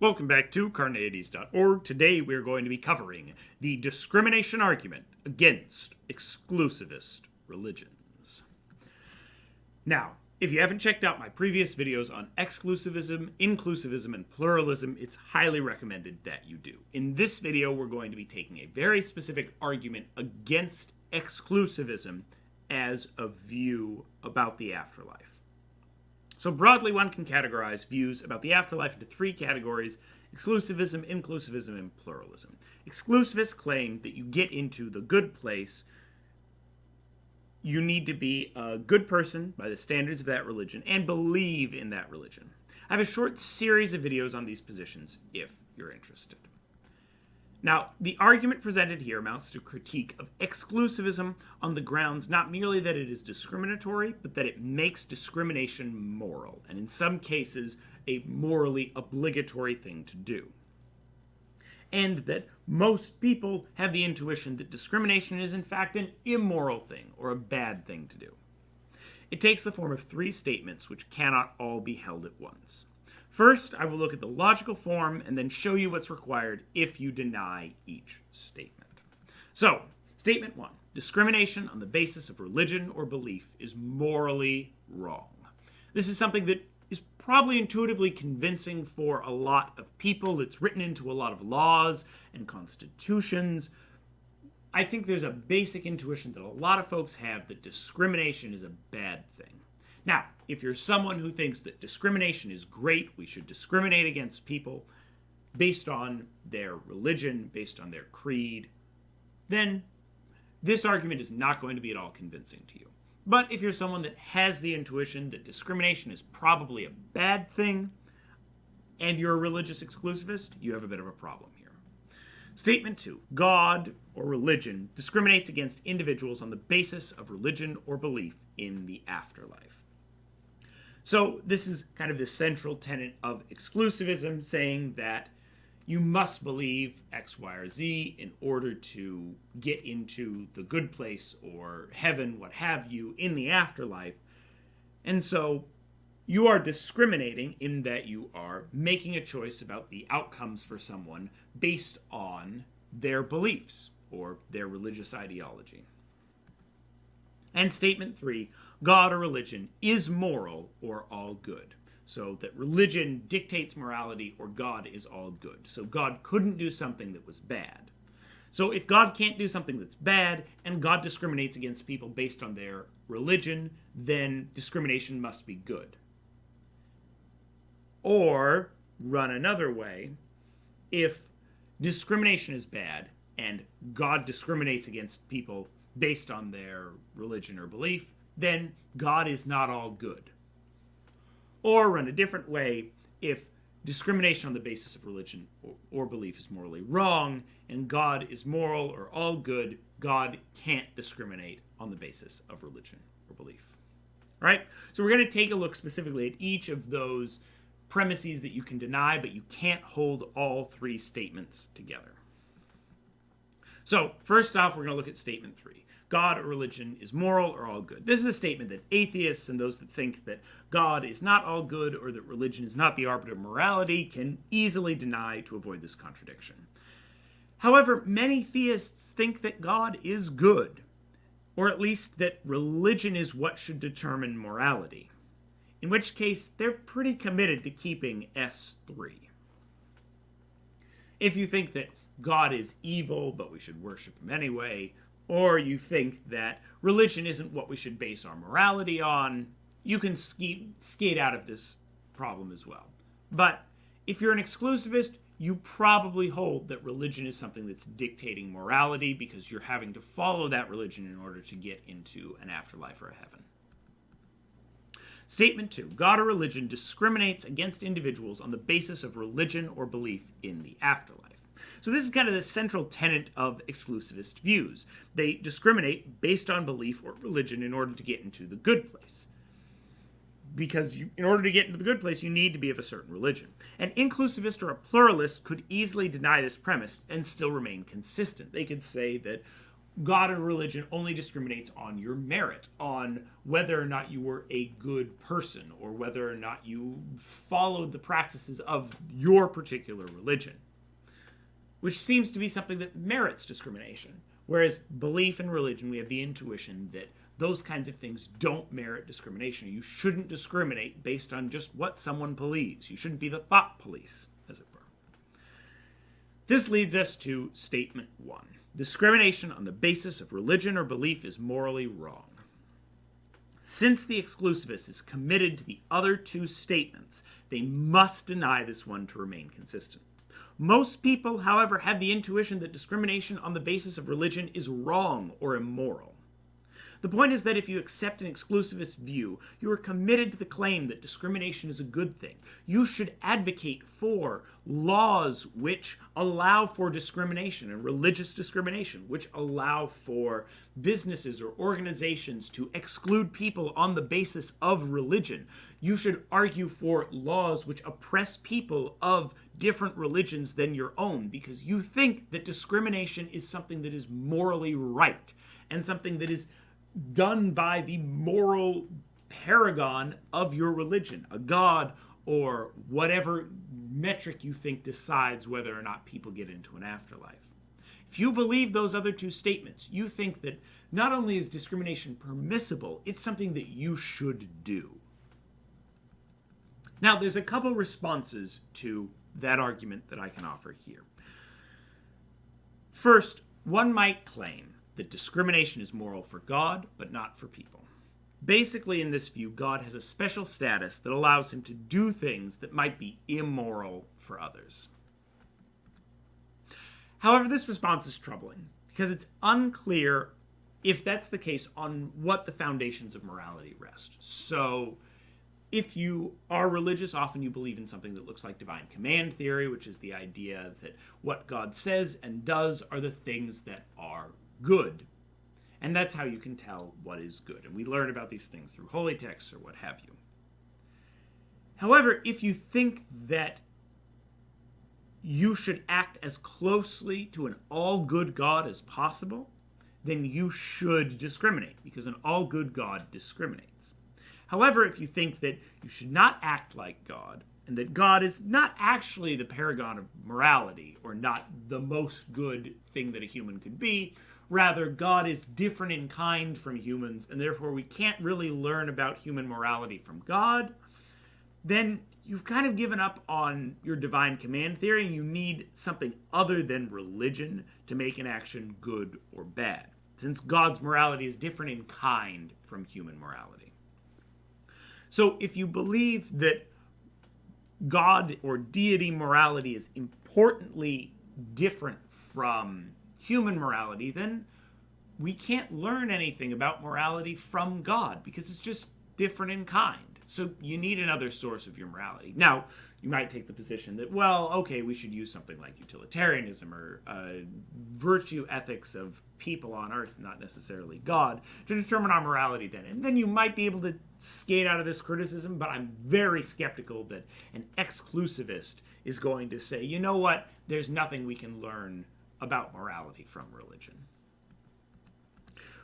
Welcome back to Carneades.org. Today we're going to be covering the discrimination argument against exclusivist religions. Now, if you haven't checked out my previous videos on exclusivism, inclusivism, and pluralism, it's highly recommended that you do. In this video, we're going to be taking a very specific argument against exclusivism as a view about the afterlife. So broadly, one can categorize views about the afterlife into three categories: exclusivism, inclusivism, and pluralism. Exclusivists claim that you get into the good place, you need to be a good person by the standards of that religion and believe in that religion. I have a short series of videos on these positions if you're interested. Now, the argument presented here amounts to a critique of exclusivism on the grounds not merely that it is discriminatory, but that it makes discrimination moral, and in some cases, a morally obligatory thing to do. And that most people have the intuition that discrimination is in fact an immoral thing, or a bad thing to do. It takes the form of three statements which cannot all be held at once. First, I will look at the logical form and then show you what's required if you deny each statement. So, statement one: discrimination on the basis of religion or belief is morally wrong. This is something that is probably intuitively convincing for a lot of people. It's written into a lot of laws and constitutions. I think there's a basic intuition that a lot of folks have that discrimination is a bad thing. Now, if you're someone who thinks that discrimination is great, we should discriminate against people based on their religion, based on their creed, then this argument is not going to be at all convincing to you. But if you're someone that has the intuition that discrimination is probably a bad thing, and you're a religious exclusivist, you have a bit of a problem here. Statement two: God or religion discriminates against individuals on the basis of religion or belief in the afterlife. So this is kind of the central tenet of exclusivism, saying that you must believe X, Y, or Z in order to get into the good place or heaven, what have you, in the afterlife. And so you are discriminating in that you are making a choice about the outcomes for someone based on their beliefs or their religious ideology. And statement three: God or religion is moral or all good. So that religion dictates morality or God is all good. So God couldn't do something that was bad. So if God can't do something that's bad and God discriminates against people based on their religion, then discrimination must be good. Or, run another way, if discrimination is bad and God discriminates against people based on their religion or belief, then God is not all good. Or, run a different way, if discrimination on the basis of religion or belief is morally wrong and God is moral or all good, God can't discriminate on the basis of religion or belief. All right? So we're going to take a look specifically at each of those premises that you can deny, but you can't hold all three statements together. So, first off, we're going to look at statement three: God or religion is moral or all good. This is a statement that atheists and those that think that God is not all good or that religion is not the arbiter of morality can easily deny to avoid this contradiction. However, many theists think that God is good, or at least that religion is what should determine morality, in which case they're pretty committed to keeping S3. If you think that God is evil, but we should worship him anyway, or you think that religion isn't what we should base our morality on, you can skate out of this problem as well. But if you're an exclusivist, you probably hold that religion is something that's dictating morality because you're having to follow that religion in order to get into an afterlife or a heaven. Statement two: God or religion discriminates against individuals on the basis of religion or belief in the afterlife. So this is kind of the central tenet of exclusivist views. They discriminate based on belief or religion in order to get into the good place. Because in order to get into the good place, you need to be of a certain religion. An inclusivist or a pluralist could easily deny this premise and still remain consistent. They could say that God and religion only discriminates on your merit, on whether or not you were a good person, or whether or not you followed the practices of your particular religion, which seems to be something that merits discrimination. Whereas belief in religion, we have the intuition that those kinds of things don't merit discrimination. You shouldn't discriminate based on just what someone believes. You shouldn't be the thought police, as it were. This leads us to statement 1. Discrimination on the basis of religion or belief is morally wrong. Since the exclusivist is committed to the other two statements, they must deny this one to remain consistent. Most people, however, have the intuition that discrimination on the basis of religion is wrong or immoral. The point is that if you accept an exclusivist view, you are committed to the claim that discrimination is a good thing. You should advocate for laws which allow for discrimination and religious discrimination, which allow for businesses or organizations to exclude people on the basis of religion. You should argue for laws which oppress people of different religions than your own, because you think that discrimination is something that is morally right and something that is done by the moral paragon of your religion, a god, or whatever metric you think decides whether or not people get into an afterlife. If you believe those other two statements, you think that not only is discrimination permissible, it's something that you should do. Now, there's a couple responses to that argument that I can offer here. First, one might claim that discrimination is moral for God, but not for people. Basically, in this view, God has a special status that allows him to do things that might be immoral for others. However, this response is troubling, because it's unclear if that's the case on what the foundations of morality rest. So, if you are religious, often you believe in something that looks like divine command theory, which is the idea that what God says and does are the things that are good. And that's how you can tell what is good. And we learn about these things through holy texts or what have you. However, if you think that you should act as closely to an all-good God as possible, then you should discriminate, because an all-good God discriminates. However, if you think that you should not act like God, and that God is not actually the paragon of morality, or not the most good thing that a human could be, rather, God is different in kind from humans, and therefore we can't really learn about human morality from God, then you've kind of given up on your divine command theory, and you need something other than religion to make an action good or bad, since God's morality is different in kind from human morality. So if you believe that God or deity morality is importantly different from human morality, then we can't learn anything about morality from God, because it's just different in kind. So you need another source of your morality. Now, you might take the position that, well, okay, we should use something like utilitarianism or virtue ethics of people on earth, not necessarily God, to determine our morality then. And then you might be able to skate out of this criticism, but I'm very skeptical that an exclusivist is going to say, you know what, there's nothing we can learn about morality from religion.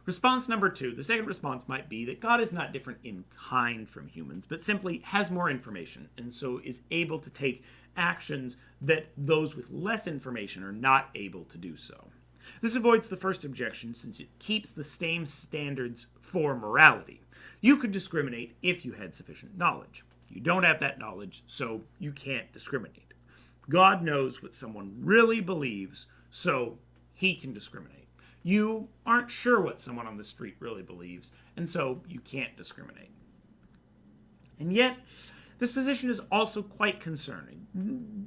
Response number 2, the second response might be that God is not different in kind from humans, but simply has more information, and so is able to take actions that those with less information are not able to do so. This avoids the first objection, since it keeps the same standards for morality. You could discriminate if you had sufficient knowledge. You don't have that knowledge, so you can't discriminate. God knows what someone really believes, so he can discriminate. You aren't sure what someone on the street really believes, and so you can't discriminate. And yet, this position is also quite concerning,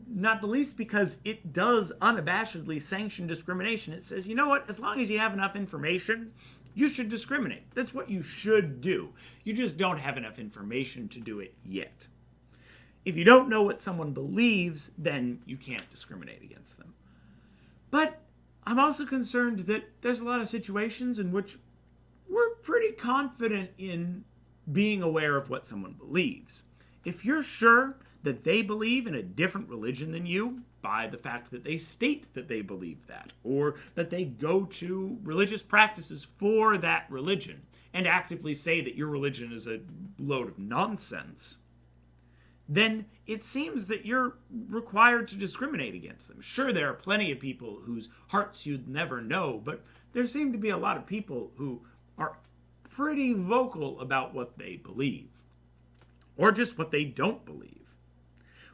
not the least because it does unabashedly sanction discrimination. It says, you know what, as long as you have enough information, you should discriminate. That's what you should do. You just don't have enough information to do it yet. If you don't know what someone believes, then you can't discriminate against them. But I'm also concerned that there's a lot of situations in which we're pretty confident in being aware of what someone believes. If you're sure that they believe in a different religion than you by the fact that they state that they believe that, or that they go to religious practices for that religion and actively say that your religion is a load of nonsense, then it seems that you're required to discriminate against them. Sure, there are plenty of people whose hearts you'd never know, but there seem to be a lot of people who are pretty vocal about what they believe, or just what they don't believe.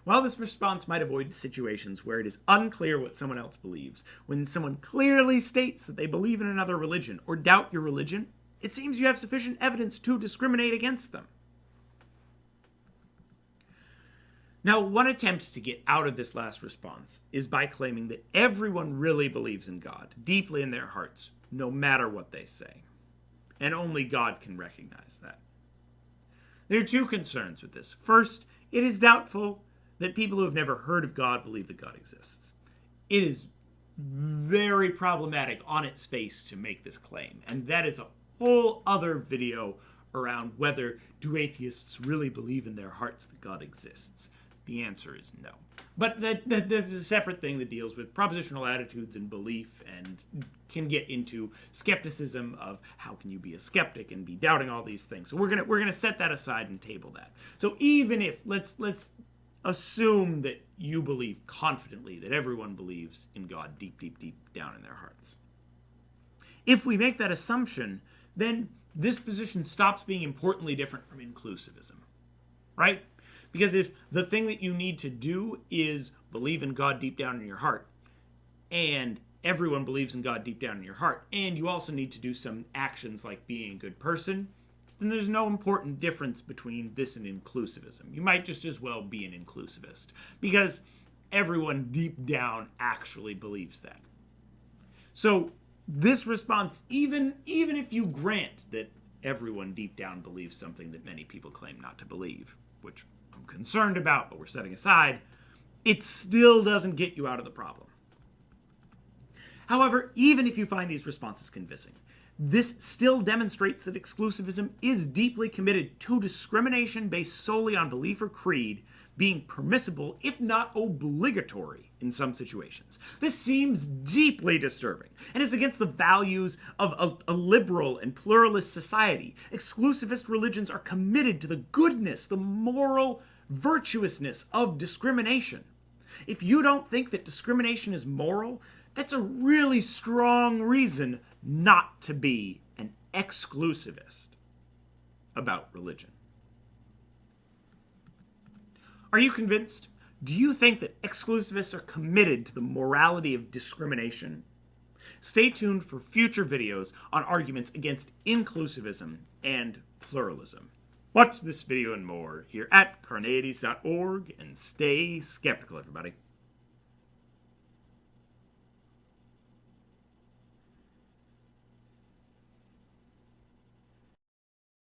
While this response might avoid situations where it is unclear what someone else believes, when someone clearly states that they believe in another religion or doubt your religion, it seems you have sufficient evidence to discriminate against them. Now, one attempt to get out of this last response is by claiming that everyone really believes in God, deeply in their hearts, no matter what they say. And only God can recognize that. There are two concerns with this. First, it is doubtful that people who have never heard of God believe that God exists. It is very problematic on its face to make this claim, and that is a whole other video around whether do atheists really believe in their hearts that God exists. The answer is no. But that's a separate thing that deals with propositional attitudes and belief and can get into skepticism of how can you be a skeptic and be doubting all these things. So we're gonna set that aside and table that. So even if let's assume that you believe confidently that everyone believes in God deep, deep, deep down in their hearts. If we make that assumption, then this position stops being importantly different from inclusivism, right? Because if the thing that you need to do is believe in God deep down in your heart, and everyone believes in God deep down in your heart, and you also need to do some actions like being a good person, then there's no important difference between this and inclusivism. You might just as well be an inclusivist, because everyone deep down actually believes that. So this response, even if you grant that everyone deep down believes something that many people claim not to believe, which I'm concerned about, but we're setting aside, it still doesn't get you out of the problem. However, even if you find these responses convincing, this still demonstrates that exclusivism is deeply committed to discrimination based solely on belief or creed being permissible, if not obligatory, in some situations. This seems deeply disturbing and is against the values of a liberal and pluralist society. Exclusivist religions are committed to the goodness, the moral virtuousness of discrimination. If you don't think that discrimination is moral, that's a really strong reason not to be an exclusivist about religion. Are you convinced? Do you think that exclusivists are committed to the morality of discrimination? Stay tuned for future videos on arguments against inclusivism and pluralism. Watch this video and more here at Carneades.org, and stay skeptical, everybody.